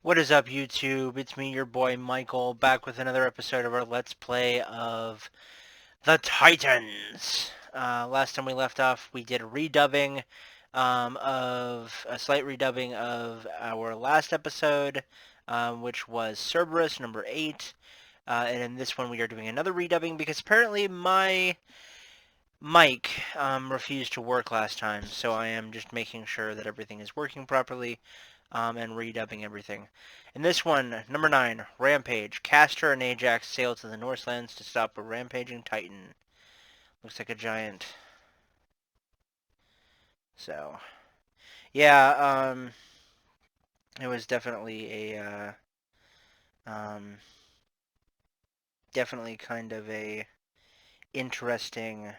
What is up, YouTube? It's me, your boy Michael, back with another episode of our Let's Play of the Titans. Last time we left off, we did a redubbing of a slight redubbing of our last episode, which was Cerberus number 8. And in this one, we are doing another redubbing because apparently my mic refused to work last time, so I am just making sure that everything is working properly. And redubbing everything. In this one, number 9, Rampage. Castor and Ajax sail to the Northlands to stop a rampaging Titan. Looks like a giant. So, yeah, it was definitely definitely kind of a interesting,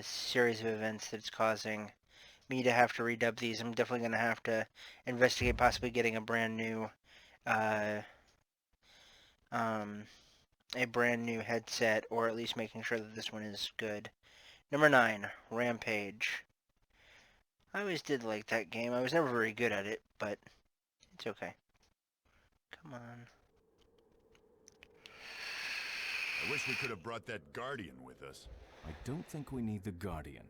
series of events that's causing me to have to redub these. I'm definitely going to have to investigate possibly getting uh, um, a brand new headset, or at least making sure that this one is good. Number 9, Rampage. I always did like that game. I was never very good at it, but it's okay. Come on. I wish we could have brought that Guardian with us. I don't think we need the Guardian.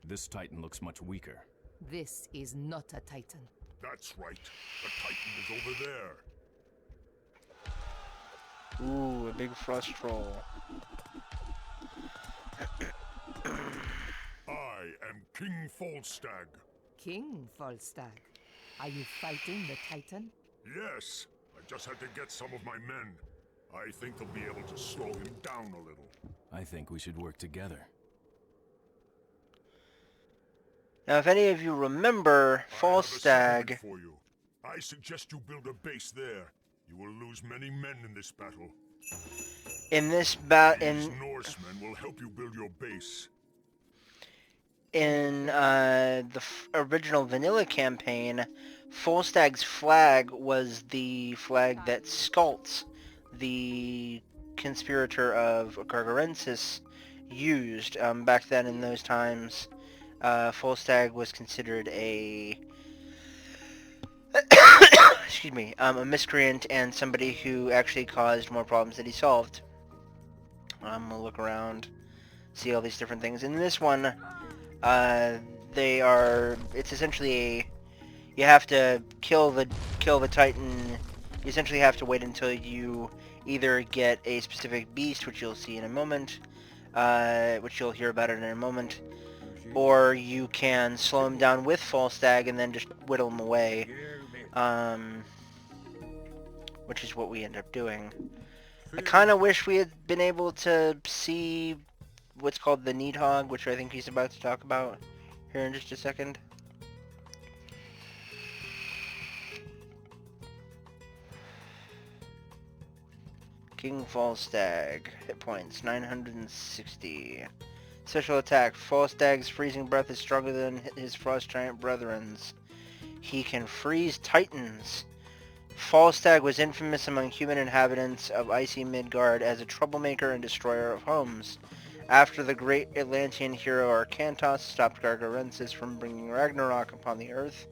This Titan looks much weaker. This is not a Titan. That's right. The Titan is over there. Ooh, a big frost troll. I am King Falstag. King Volstagg. Are you fighting the Titan? Yes, I just had to get some of my men. I think they'll be able to slow him down a little. I think we should work together. Now, if any of you remember, I have a Falstag... secret for you. I suggest you build a base there. You will lose many men in this battle. In this These Norsemen will help you build your base. In the original vanilla campaign, Falstag's flag was the flag that Skults, the conspirator of Gargarensis, used. Back then, in those times, Falstag was considered a excuse me, a miscreant and somebody who actually caused more problems than he solved. We'll look around, see all these different things. In this one, it's essentially you have to kill the Titan. You essentially have to wait until you either get a specific beast, which you'll see in a moment, which you'll hear about it in a moment, or you can slow him down with Falstag and then just whittle him away, which is what we end up doing. I kind of wish we had been able to see what's called the Needhog, which I think he's about to talk about here in just a second. King Falstag, hit points 960. Special attack, Falstag's freezing breath is stronger than his frost giant brethren's. He can freeze titans. Falstag was infamous among human inhabitants of icy Midgard as a troublemaker and destroyer of homes. After the great Atlantean hero Arkantos stopped Gargarensis from bringing Ragnarok upon the earth,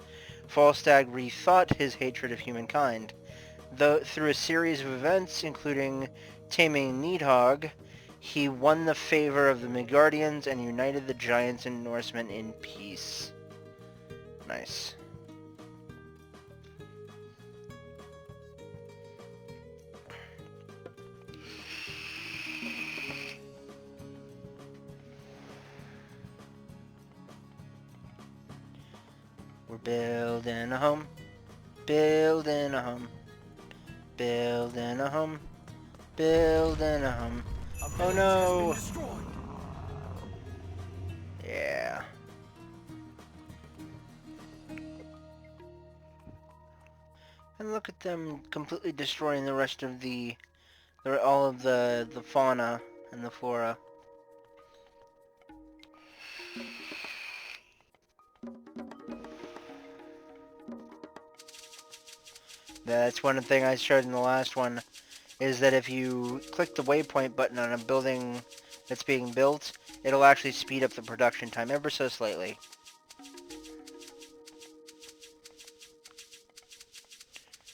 Falstag rethought his hatred of humankind. Through a series of events, including taming Needhog, he won the favor of the Midgardians and united the giants and Norsemen in peace. Nice. We're building a home, building a home, building a home, building a home. Oh no! Yeah. And look at them completely destroying the rest of all of the fauna and the flora. That's one thing I showed in the last one, is that if you click the waypoint button on a building that's being built, it'll actually speed up the production time ever so slightly.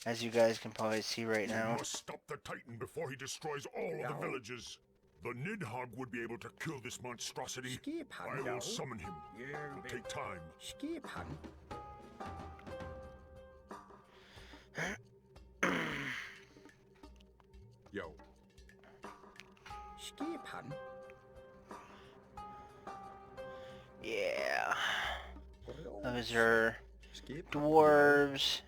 as you guys can probably see right We now. must stop the Titan before he destroys all of the villages. The Nidhogg would be able to kill this monstrosity. I will summon him. It'll take time. Yo. Yeah. Those are dwarves.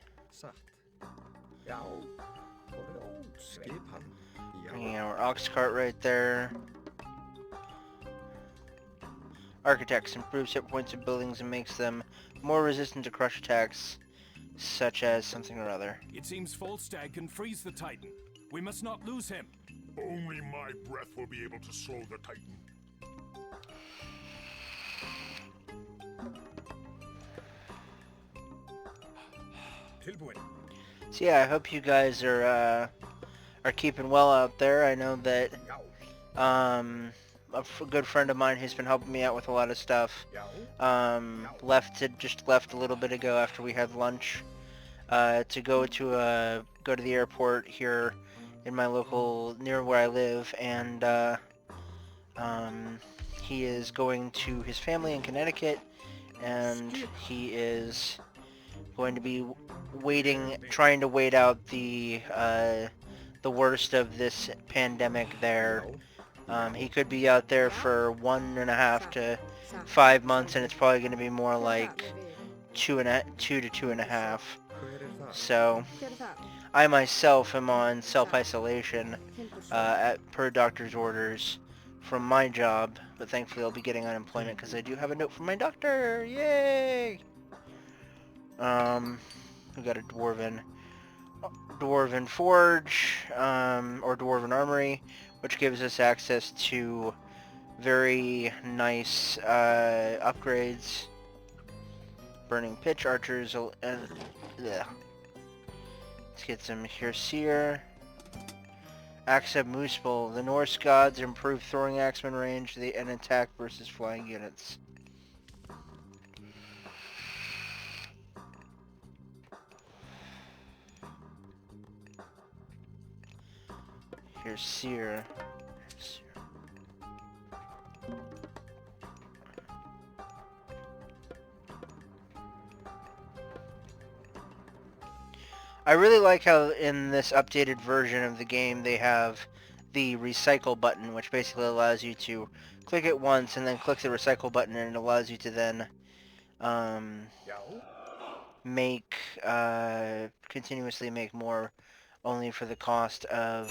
Bringing our ox cart right there. Architects improves hit points of buildings and makes them more resistant to crush attacks, such as something or other. It seems Volstagg can freeze the Titan. We must not lose him. Only my breath will be able to slow the Titan. So yeah, I hope you guys are keeping well out there. I know that a good friend of mine who's been helping me out with a lot of stuff just left a little bit ago after we had lunch to go to the airport here in my local near where I live, and he is going to his family in Connecticut, and he is going to be trying to wait out the worst of this pandemic there. He could be out there for 1.5 to 5 months, and it's probably going to be more like 2 to 2.5. So I myself am on self-isolation per doctor's orders from my job, but thankfully I'll be getting unemployment because I do have a note from my doctor. Yay! We got a dwarven forge, or dwarven armory, which gives us access to very nice upgrades. Burning pitch archers, and let's get some Herseer. Axe of Moosebowl. The Norse gods improve throwing axeman range and attack versus flying units. Herseer. I really like how in this updated version of the game they have the recycle button, which basically allows you to click it once and then click the recycle button, and it allows you to then continuously make more, only for the cost of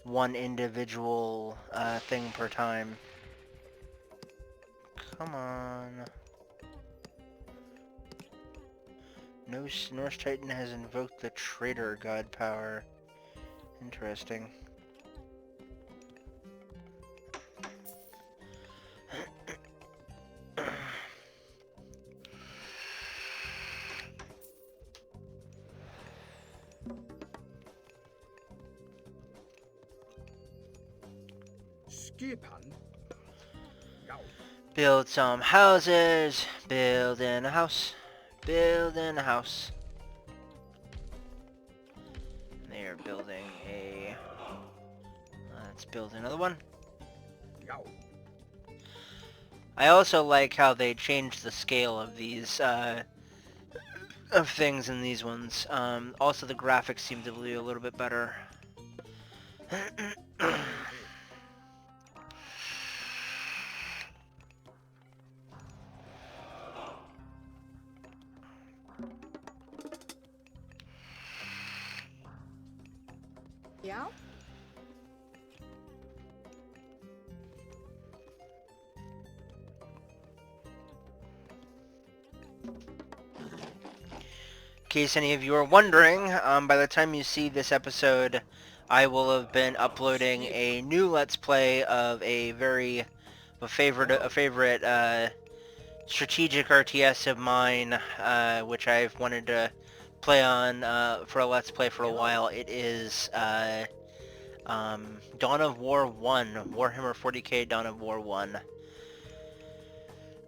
one individual thing per time. Come on. No Norse Titan has invoked the traitor god power. Interesting. Build some houses. Building a house. Building a house. They are building a... let's build another one. I also like how they changed the scale of these, of things in these ones. Also the graphics seem to be a little bit better. Yeah? In case any of you are wondering, by the time you see this episode, I will have been uploading a new Let's Play of a favorite strategic RTS of mine, which I've wanted to play on for a Let's Play for a while. It is Dawn of War 1, Warhammer 40k Dawn of War 1.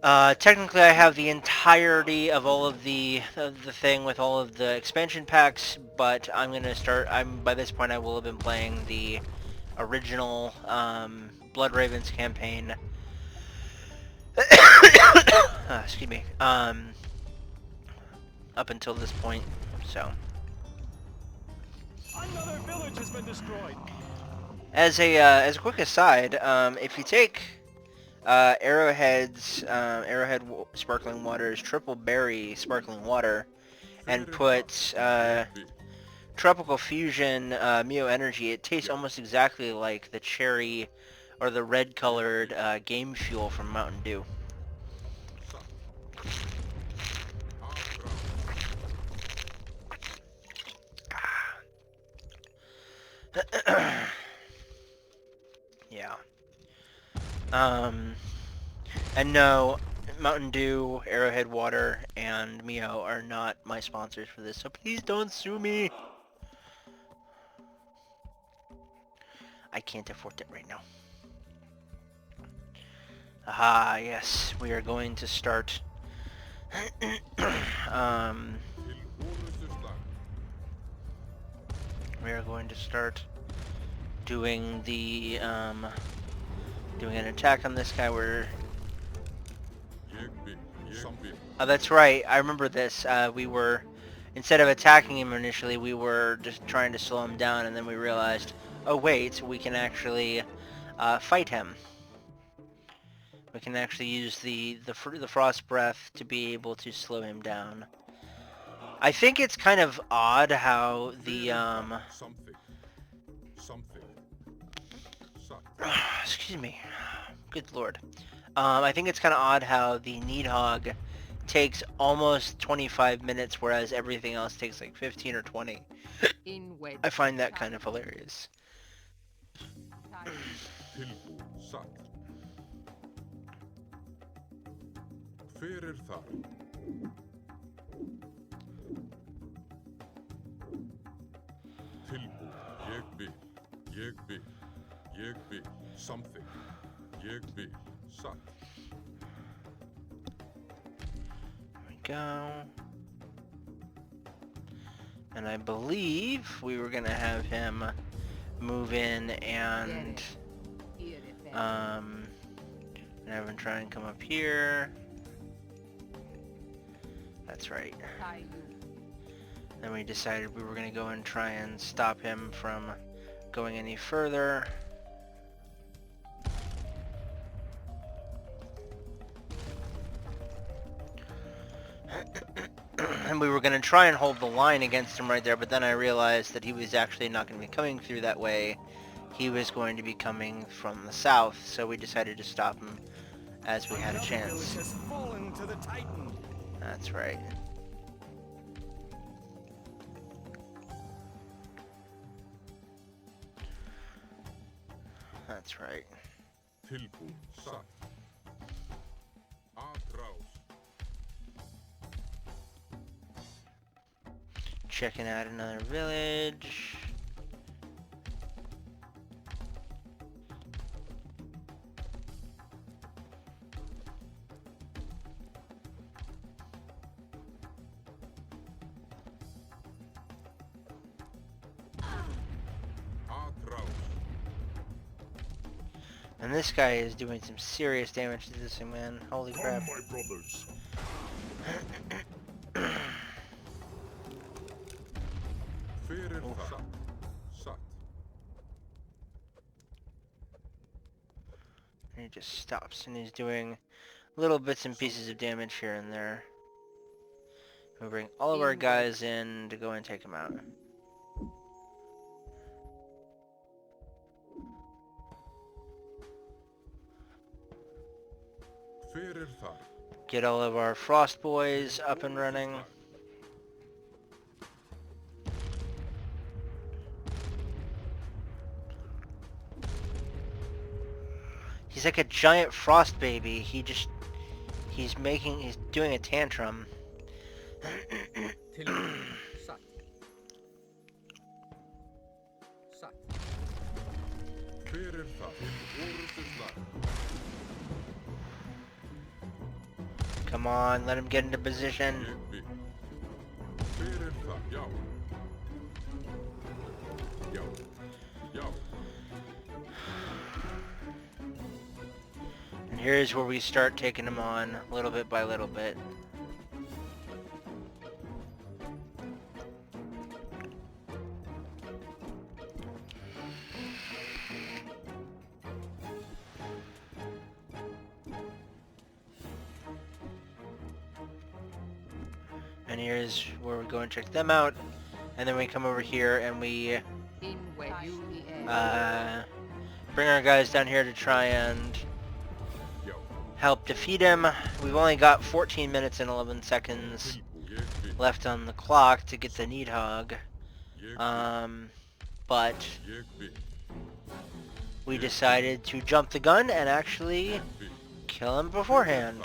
Technically, I have the entirety of all of the thing with all of the expansion packs, but I'm gonna start. By this point I will have been playing the original Blood Ravens campaign. Excuse me. Up until this point, so. Another village has been destroyed. As a quick aside, if you take Arrowhead sparkling waters, triple berry sparkling water, and put tropical fusion Mio energy, it tastes almost exactly like the cherry or the red colored game fuel from Mountain Dew. Yeah. And no, Mountain Dew, Arrowhead Water, and Mio are not my sponsors for this, so please don't sue me. I can't afford it right now. Aha, yes, we are going to start. We are going to start doing the doing an attack on this guy. Oh, that's right. I remember this. We were, instead of attacking him initially, we were just trying to slow him down, and then we realized, oh wait, we can actually fight him. We can actually use the frost breath to be able to slow him down. I think it's kind of odd how the excuse me, good lord. I think it's kind of odd how the Needhog takes almost 25 minutes, whereas everything else takes like 15 or 20. I find that kind of hilarious. Something. Ég vil. Satt. There we go. And I believe we were gonna have him move in and have him try and come up here. That's right. Then we decided we were gonna go and try and stop him from going any further. And we were going to try and hold the line against him right there, but then I realized that he was actually not going to be coming through that way. He was going to be coming from the south, so we decided to stop him as we had a chance. That's right. That's right. Checking out another village. And this guy is doing some serious damage to this thing, man. Holy crap. My brothers. And he just stops and he's doing little bits and pieces of damage here and there. We bring all of our guys in to go and take him out. Get all of our frost boys up and running. He's like a giant frost baby. He's doing a tantrum. Come on, let him get into position. Yek bi. Feren fa. Yo. Yo. Yo. And here's where we start taking him on, little bit by little bit. And here's where we go and check them out. And then we come over here and we bring our guys down here to try and Yo. help defeat him. We've only got 14 minutes and 11 seconds Yek bi. left on the clock to get the Needhog. Yek bi. But Yek bi. we decided to jump the gun and actually Yek bi. kill him beforehand.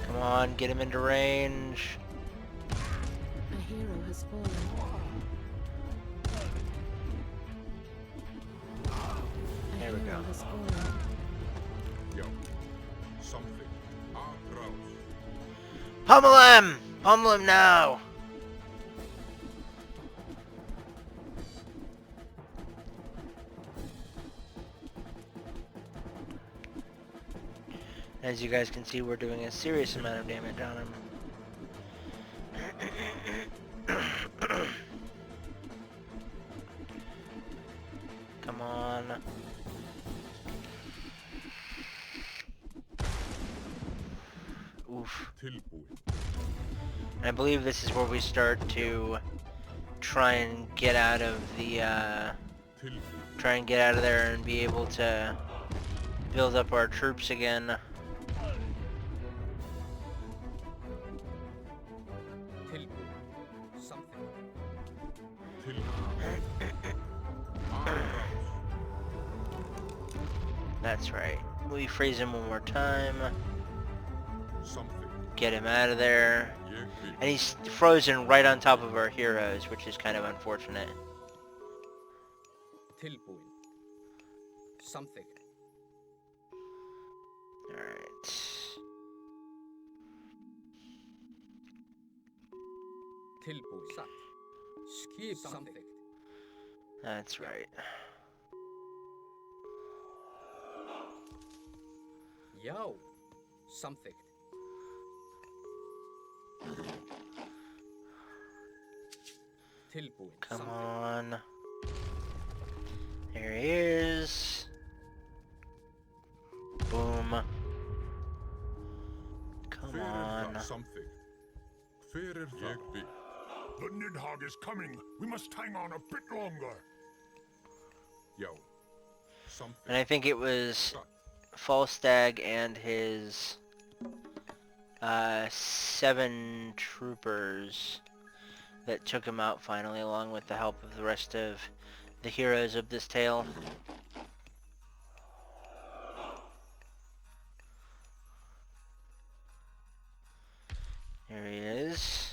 Come on, get him into range. A hero has fallen. There we go. Hero has fallen. Yo. Something. Our crows. Pummel him! Pummel him now! As you guys can see, we're doing a serious amount of damage on him. Come on. Oof. Tilbúin. And I believe this is where we start to try and get out of the, Tilbúin. try and get out of there and be able to build up our troops again. Something. Tilbúin. Our crows. That's right. We freeze him one more time. Something. Get him out of there. Yek bi. And he's frozen right on top of our heroes, which is kind of unfortunate. Tilbúin. Something. Alright. Tilbúin. Satt. Skip something. That's right. Yo. Something. Tilbúin. Come Something. on. There he is. Boom. Come Feren on. fa. Something. Feren fa. Yek bi. The Nidhogg is coming. We must hang on a bit longer. Yo. Something. And I think it was Satt. Falstag and his 7 troopers that took him out finally, along with the help of the rest of the heroes of this tale. There he is.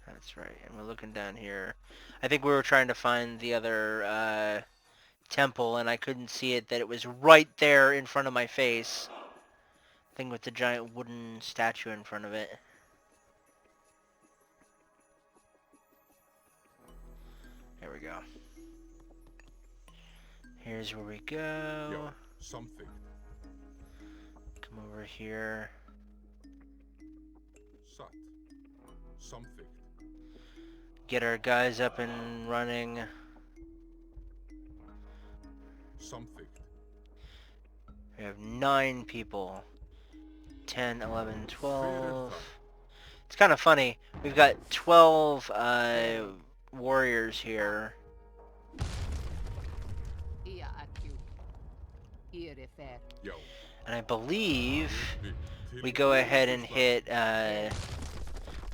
That's right, and we're looking down here. I think we were trying to find the other temple, and I couldn't see it, that it was right there in front of my face. Thing with the giant wooden statue in front of it. There we go. Here's where we go. Yo. Something. Come over here. Satt. Something. Get our guys up and running. Something. We have 9 people. 10, 11, 12. It's kind of funny. We've got 12 warriors here. Yo. And I believe Bi. we go ahead and hit,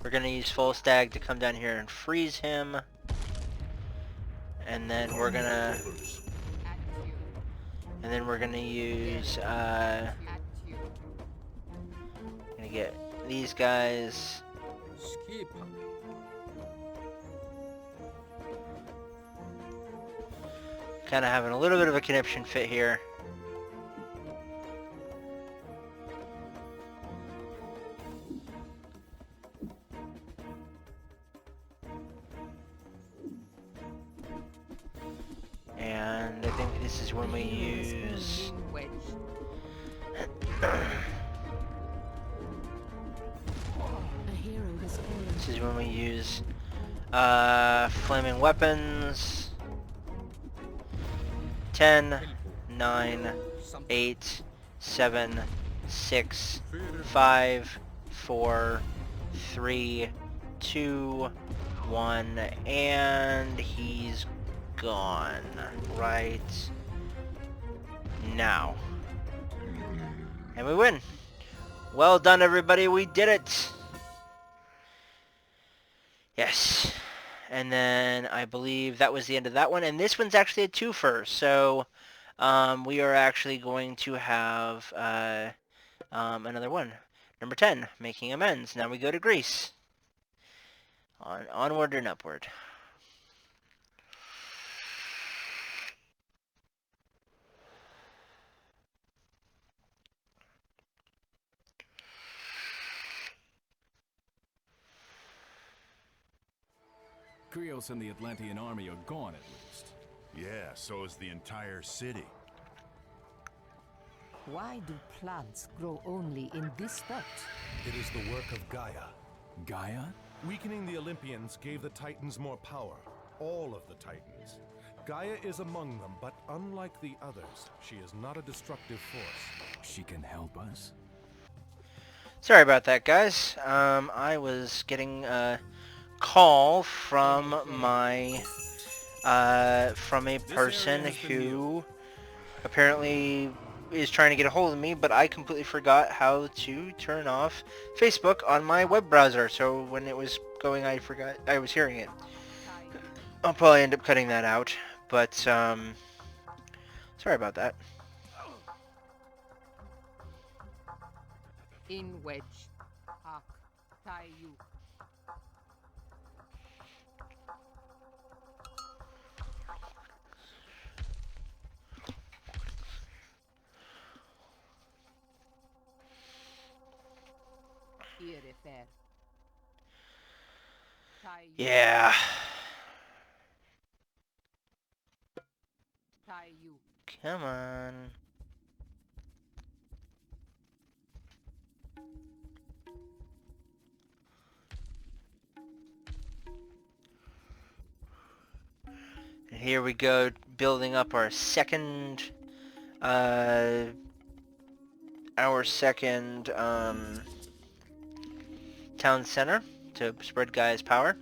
we're going to use Falstag to come down here and freeze him. And then we're going to And then we're gonna use, At you. gonna get these guys. Skipper. Kind of having a little bit of a conniption fit here. And I think this is when we use... Wedge. A hero has fallen. This is when we use flaming weapons. 10, 9, 8, 7, 6, 5, 4, 3, 2, 1, and he's gone right now. And we win. Well done, everybody. We did it. Yes. And then I believe that was the end of that one. And this one's actually a twofer. So we are actually going to have another one. Number 10, Making Amends. Now we go to Greece. Onward and upward. Krios and the Atlantean army are gone at least. Yeah, so is the entire city. Why do plants grow only in this spot? It is the work of Gaia. Gaia? Weakening the Olympians gave the Titans more power. All of the Titans. Gaia is among them, but unlike the others, she is not a destructive force. She can help us? Sorry about that, guys. I was getting a call from my from a person who apparently is trying to get a hold of me, but I completely forgot how to turn off Facebook on my web browser. So when it was going, I forgot I was hearing it. I'll probably end up cutting that out, but sorry about that. In wedge. Hawk. Tie you. Here, fair. Tie you. Yeah. Tie you. Come on. And here we go, building up our second town center to spread Gaia's power.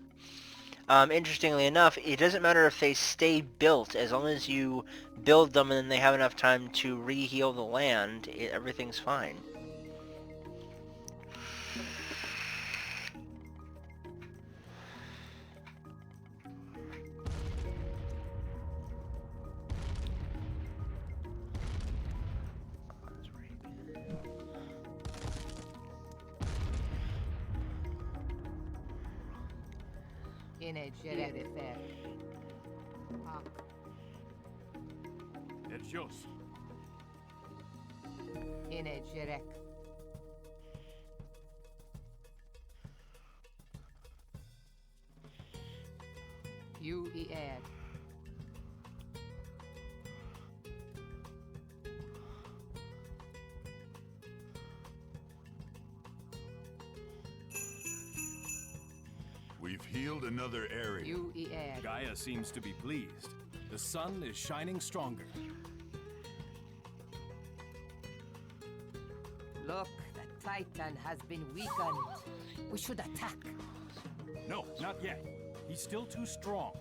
Interestingly enough, it doesn't matter if they stay built, as long as you build them and then they have enough time to re-heal the land, everything's fine. In a jet fair. Hawk. Nerjos. In a jerek. You add. We've healed another area. You add. Gaia seems to be pleased. The sun is shining stronger. Look, the Titan has been weakened. We should attack. No, not yet. He's still too strong.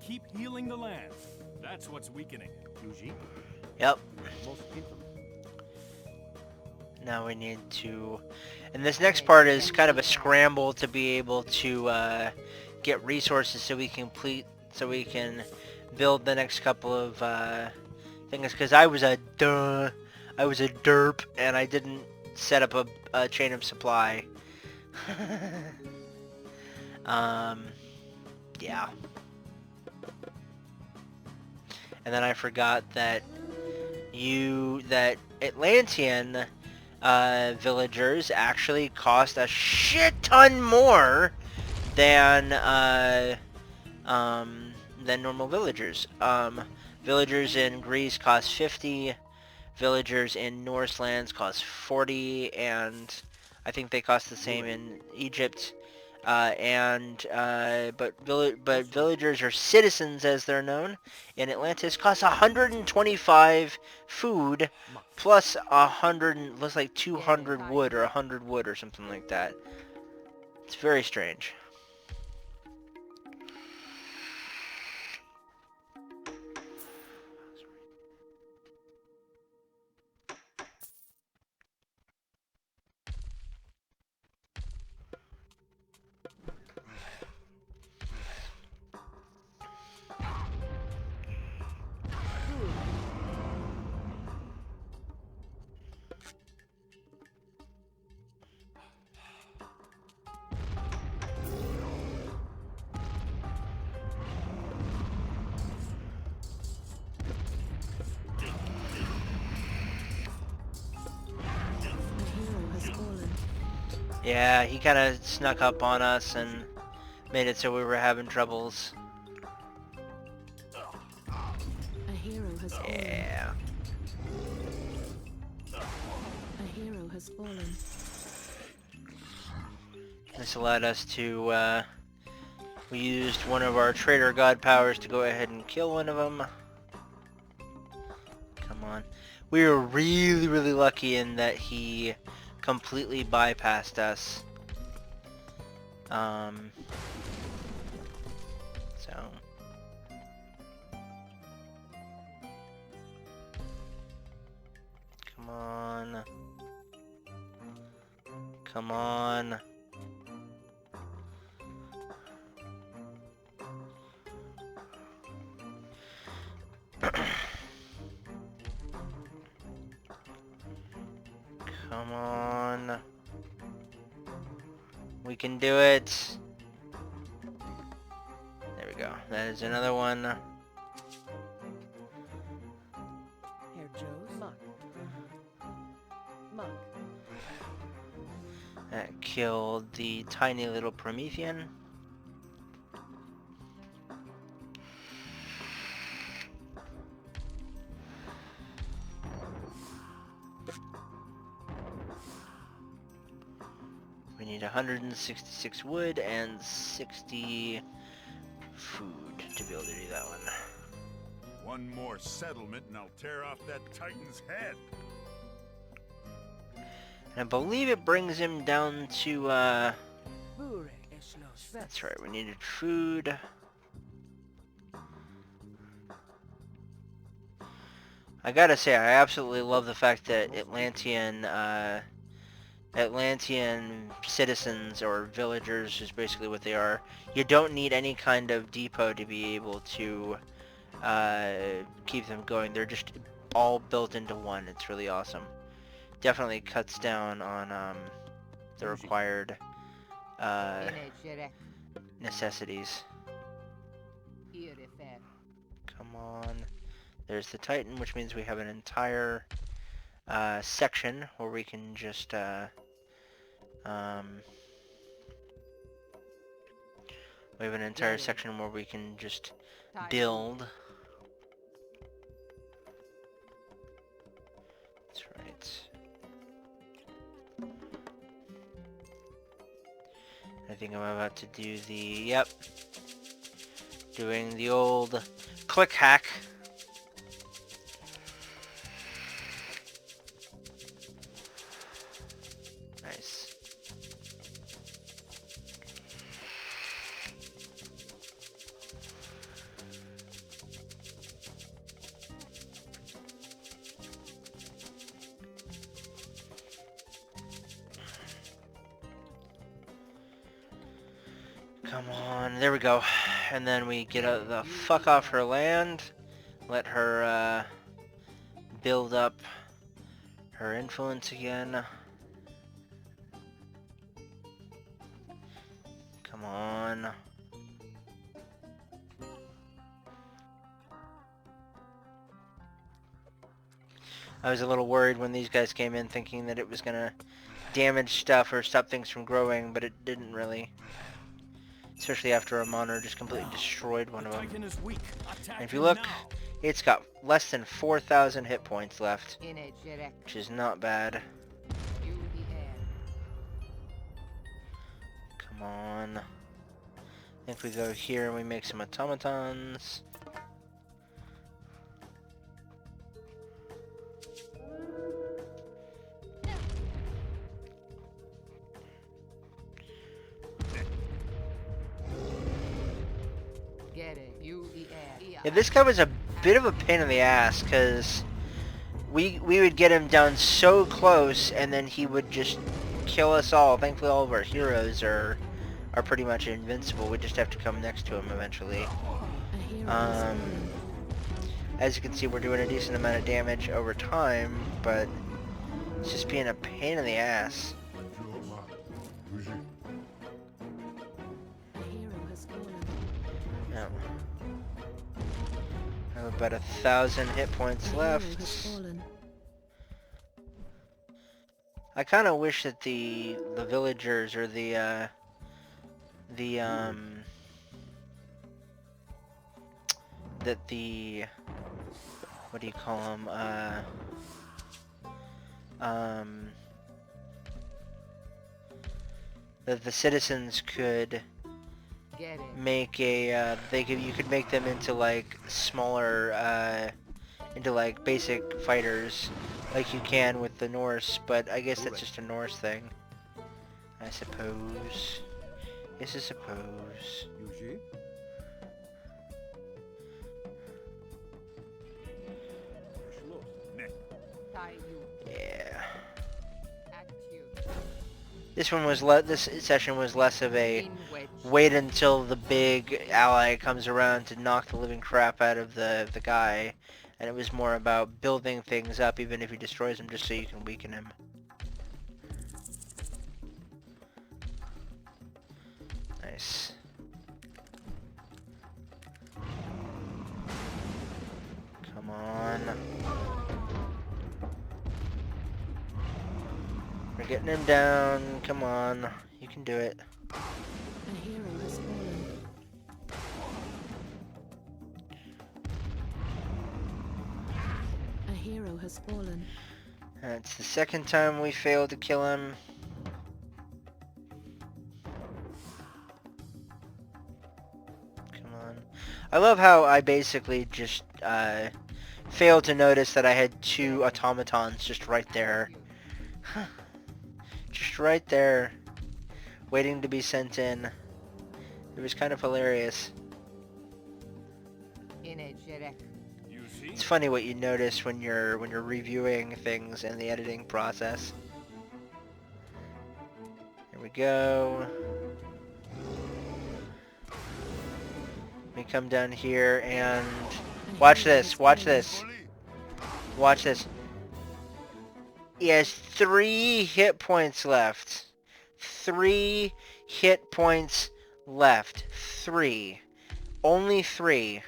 Keep healing the land. That's what's weakening. Yep. Now we need to... And this next part is kind of a scramble to be able to get resources so we can build the next couple of Thing is, because I was a derp, and I didn't set up a chain of supply. Yeah. And then I forgot that Atlantean villagers actually cost a shit ton more than normal villagers. Villagers in Greece cost 50, villagers in Norse lands cost 40, and I think they cost the same in Egypt. But villagers, or citizens as they're known, in Atlantis cost 125 food, plus 100, looks like 200 wood, or 100 wood, or something like that. It's very strange. Yeah, he kind of snuck up on us and made it so we were having troubles. A hero has fallen. Yeah. A hero has fallen. This allowed us to, we used one of our traitor god powers to go ahead and kill one of them. Come on. We were really, really lucky in that he completely bypassed us. So. Come on. Come on. Come on. We can do it. There we go. That is another one. Herr Joe's Muck. Muck. That killed the tiny little Promethean. We need 166 wood and 60 food to be able to do that one. One more settlement and I'll tear off that Titan's head. And I believe it brings him down to, that's right, we needed food. I gotta say, I absolutely love the fact that Atlantean citizens, or villagers is basically what they are. You don't need any kind of depot to be able to keep them going. They're just all built into one. It's really awesome. Definitely cuts down on the required necessities. Come on. There's the Titan, which means we have an entire section where we can just we have an entire section where we can just build. That's right. I think I'm about to do the, yep, doing the old click hack. Nice. Come on, there we go. And then we get the fuck off her land. Let her build up her influence again. Come on. I was a little worried when these guys came in thinking that it was gonna damage stuff or stop things from growing, but it didn't really. Especially after a monitor just completely destroyed one of them. Titan is weak. Attack And if you him look, now. it's got less than 4,000 hit points left, Inegere. which is not bad. UER. Come on. I think we go here and we make some automatons. Get it. UER. Yeah, this guy was a bit of a pain in the ass, because we would get him down so close, and then he would just kill us all. Thankfully, all of our heroes are pretty much invincible. We just have to come next to him eventually. A hero has fallen. As you can see, we're doing a decent amount of damage over time, but it's just being a pain in the ass. A hero has fallen. No. I have about 1,000 hit points A hero left. has fallen. I kind of wish that the villagers or the what do you call them, that the citizens could Get it. make a you could make them into like smaller into like basic fighters like you can with the Norse, but I guess that's just a Norse thing, I suppose. Yes, I suppose. Tie you. Yeah. Act you. This one was this session was less of a In wedge. wait until the big ally comes around to knock the living crap out of the guy, and it was more about building things up even if he destroys him, just so you can weaken him. Nice. Come on. We're getting him down. Come on. You can do it. A hero has fallen. A hero has fallen. It's the second time we failed to kill him. Come on. I love how I basically just failed to notice that I had 2 automatons just right there. Just right there. Waiting to be sent in. It was kind of hilarious. Inegere. You see? It's funny what you notice when you're reviewing things in the editing process. Here we go. We come down here and watch this, watch this. Watch this. He has 3 hit points left. 3 hit points left. 3. Only 3.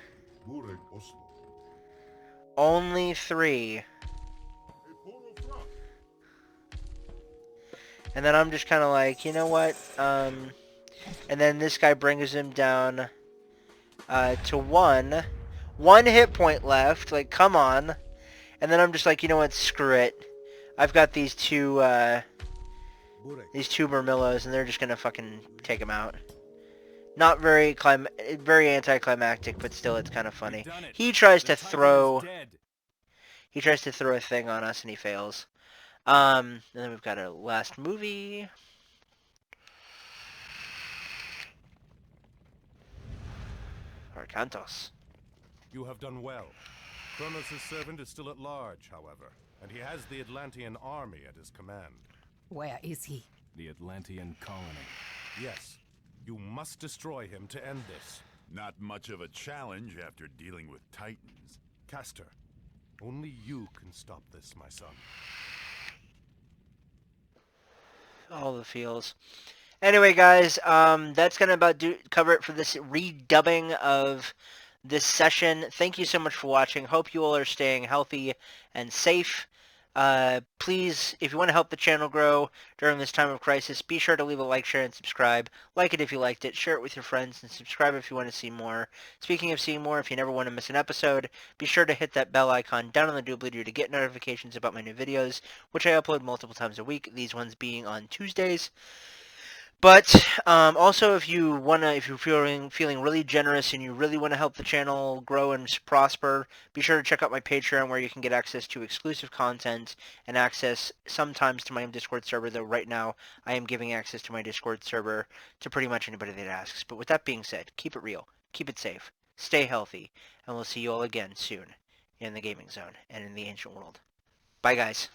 Only 3. And then I'm just kind of like, you know what? And then this guy brings him down to 1. 1 hit point left. Like, come on. And then I'm just like, you know what? Screw it. I've got these 2 Murmillos, and they're just gonna fucking take him out. Not very very anticlimactic, but still, it's kind of funny. He tries to throw a thing on us, and he fails. And then we've got a last movie. Arcantos. You have done well. Kronos' servant is still at large, however, and he has the Atlantean army at his command. Where is he? The Atlantean colony. Yes, you must destroy him to end this. Not much of a challenge after dealing with Titans. Castor, Only you can stop this, my son. All the feels. Anyway, guys, that's gonna about cover it for this redubbing of this session. Thank you so much for watching. Hope you all are staying healthy and safe. Please, if you want to help the channel grow during this time of crisis, be sure to leave a like, share, and subscribe. Like it if you liked it, share it with your friends, and subscribe if you want to see more. Speaking of seeing more, if you never want to miss an episode, be sure to hit that bell icon down on the doobly-doo to get notifications about my new videos, which I upload multiple times a week, these ones being on Tuesdays. But also, if you're feeling really generous and you really want to help the channel grow and prosper, be sure to check out my Patreon, where you can get access to exclusive content and access sometimes to my Discord server. Though right now, I am giving access to my Discord server to pretty much anybody that asks. But with that being said, keep it real, keep it safe, stay healthy, and we'll see you all again soon in the gaming zone and in the ancient world. Bye, guys.